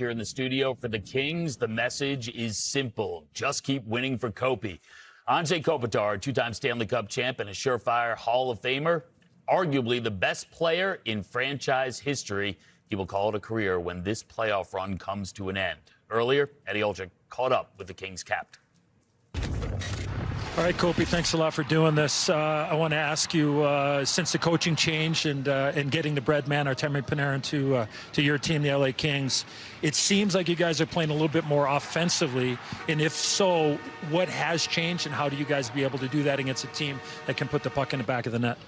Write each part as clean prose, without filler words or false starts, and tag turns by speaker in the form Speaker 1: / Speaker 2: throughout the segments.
Speaker 1: here in the studio. For the Kings, the message is simple. Just keep winning for Kopi. Anze Kopitar, two-time Stanley Cup champ and a surefire Hall of Famer, arguably the best player in franchise history. He will call it a career when this playoff run comes to an end. Earlier, Eddie Olczyk caught up with the Kings captain.
Speaker 2: All right, Kopi, thanks a lot for doing this. I want to ask you, since the coaching change and getting the bread man, Artemi Panarin, to your team, the LA Kings, it seems like you guys are playing a little bit more offensively. And if so, what has changed, and how do you guys be able to do that against a team that can put the puck in the back of the net?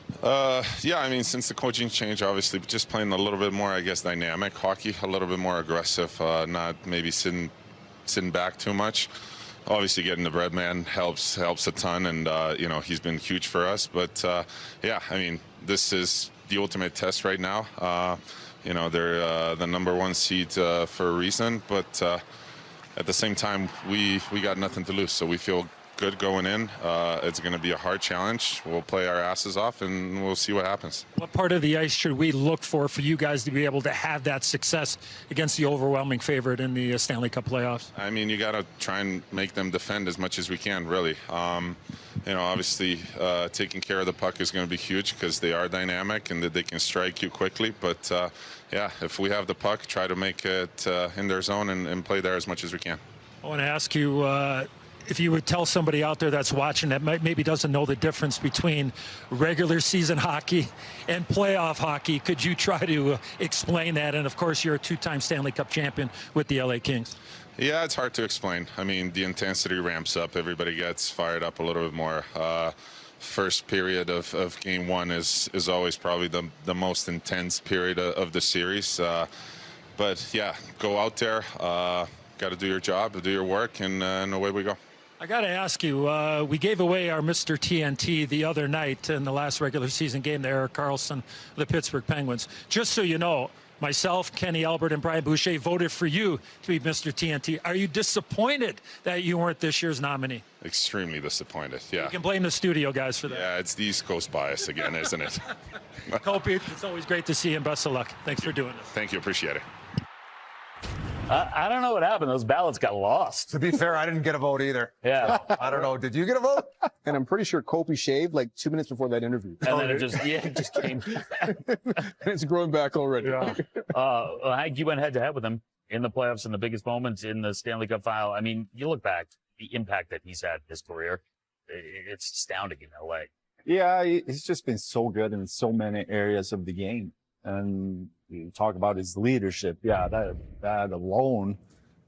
Speaker 3: Yeah, I mean, since the coaching change, obviously, just playing a little bit more, I guess, dynamic hockey, a little bit more aggressive, not maybe sitting back too much. Obviously, getting the bread man helps a ton, and you know, he's been huge for us. But yeah, I mean, this is the ultimate test right now. You know, they're the #1 seed for a reason, but at the same time, we got nothing to lose, so we feel good going in. It's going to be a hard challenge. We'll play our asses off, and we'll see what happens.
Speaker 2: What part of the ice should we look for you guys to be able to have that success against the overwhelming favorite in the Stanley Cup playoffs?
Speaker 3: I mean, you got to try and make them defend as much as we can, really. You know, obviously, taking care of the puck is going to be huge because they are dynamic and that they can strike you quickly. But, yeah, if we have the puck, try to make it in their zone and play there as much as we can.
Speaker 2: I want to ask you, if you would tell somebody out there that's watching that maybe doesn't know the difference between regular season hockey and playoff hockey, could you try to explain that? And, of course, you're a two-time Stanley Cup champion with the LA Kings.
Speaker 3: Yeah, it's hard to explain. I mean, the intensity ramps up. Everybody gets fired up a little bit more. First period of game one is always probably the most intense period of the series. But, yeah, go out there. Got to do your job, do your work, and away we go.
Speaker 2: I got to ask you, we gave away our Mr. TNT the other night in the last regular season game to Erik Karlsson, the Pittsburgh Penguins. Just so you know, myself, Kenny Albert, and Brian Boucher voted for you to be Mr. TNT. Are you disappointed that you weren't this year's nominee?
Speaker 3: Extremely disappointed, yeah.
Speaker 2: You can blame the studio guys for that.
Speaker 3: Yeah, it's the East Coast bias again, isn't it?
Speaker 2: Kopi, it's always great to see you, and best of luck. Thanks for doing this.
Speaker 3: Thank you, appreciate it.
Speaker 1: I don't know what happened. Those ballots got lost.
Speaker 4: To be fair, I didn't get a vote either.
Speaker 1: Yeah.
Speaker 4: I don't know. Did you get a vote?
Speaker 5: And I'm pretty sure Kopi shaved like 2 minutes before that interview.
Speaker 1: And then it just came.
Speaker 5: And it's growing back already.
Speaker 1: Yeah. Hank, you went head-to-head with him in the playoffs in the biggest moments in the Stanley Cup final. I mean, you look back, the impact that he's had in his career, it's astounding in LA.
Speaker 6: Yeah, he's just been so good in so many areas of the game. And you talk about his leadership. Yeah, that alone,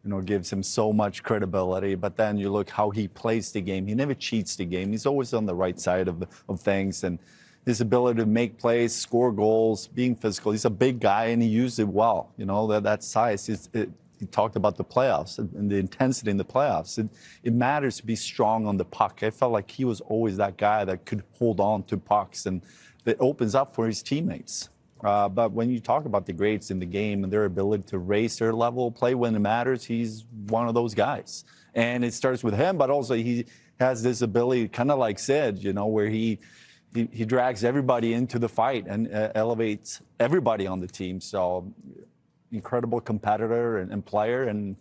Speaker 6: you know, gives him so much credibility. But then you look how he plays the game. He never cheats the game. He's always on the right side of things. And his ability to make plays, score goals, being physical. He's a big guy, and he used it well. You know, that size. He talked about the playoffs and the intensity in the playoffs. It matters to be strong on the puck. I felt like he was always that guy that could hold on to pucks, and that opens up for his teammates. But when you talk about the greats in the game and their ability to raise their level of play when it matters, he's one of those guys. And it starts with him, but also he has this ability, kind of like Sid, you know, where he drags everybody into the fight and elevates everybody on the team. So incredible competitor and player, and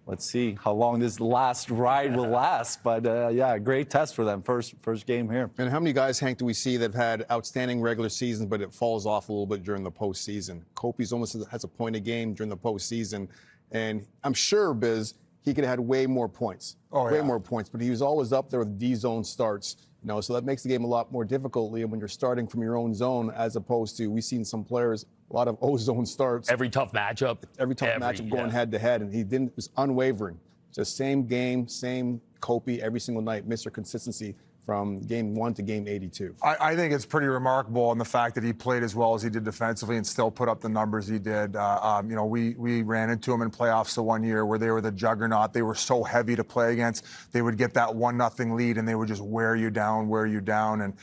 Speaker 6: let's see how long this last ride will last. But, yeah, great test for them, first game here.
Speaker 5: And how many guys, Hank, do we see that have had outstanding regular seasons, but it falls off a little bit during the postseason? Kopi's almost has a point a game during the postseason. And I'm sure, Biz, he could have had way more points. Way more points. But he was always up there with D-zone starts. You know, so that makes the game a lot more difficult, Liam, when you're starting from your own zone, as opposed to, we've seen some players, a lot of O-zone starts.
Speaker 1: Every tough matchup.
Speaker 5: Every matchup going head-to-head, and it was unwavering. Just same game, same Kopi every single night, Mr. Consistency from game 1 to game 82.
Speaker 4: I think it's pretty remarkable in the fact that he played as well as he did defensively and still put up the numbers he did. You know, we ran into him in playoffs the one year where they were the juggernaut. They were so heavy to play against. They would get that 1-0 lead and they would just wear you down. And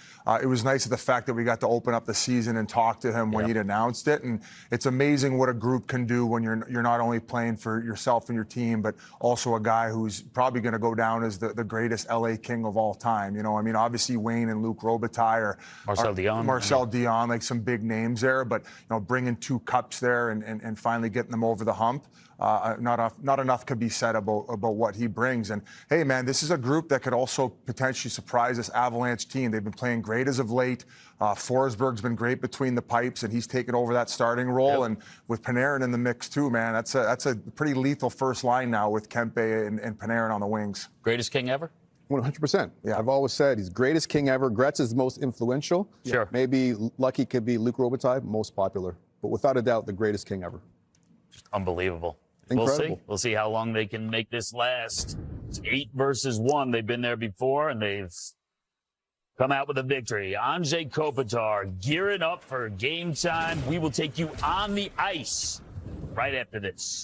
Speaker 4: it was nice of the fact that we got to open up the season and talk to him when he'd announced it. And it's amazing what a group can do when you're not only playing for yourself and your team, but also a guy who's probably going to go down as the greatest LA King of all time. You know, I mean, obviously Wayne and Luc Robitaille
Speaker 1: Marcel Dion.
Speaker 4: Marcel Dion, like some big names there, but bringing 2 cups there and finally getting them over the hump. Not enough could be said about what he brings. And hey, man, this is a group that could also potentially surprise this Avalanche team. They've been playing great as of late. Forsberg's been great between the pipes, and he's taken over that starting role. And with Panarin in the mix too, man, that's a pretty lethal first line now with Kempe and Panarin on the wings.
Speaker 1: Greatest king ever?
Speaker 5: 100%.
Speaker 4: Yeah.
Speaker 5: I've always said he's greatest king ever. Gretz is the most influential.
Speaker 1: Sure.
Speaker 5: Maybe Lucky could be Luc Robitaille, most popular. But without a doubt, the greatest king ever.
Speaker 1: Just unbelievable.
Speaker 5: Incredible.
Speaker 1: We'll see how long they can make this last. It's 8 versus 1. They've been there before, and they've come out with a victory. Anze Kopitar gearing up for game time. We will take you on the ice right after this.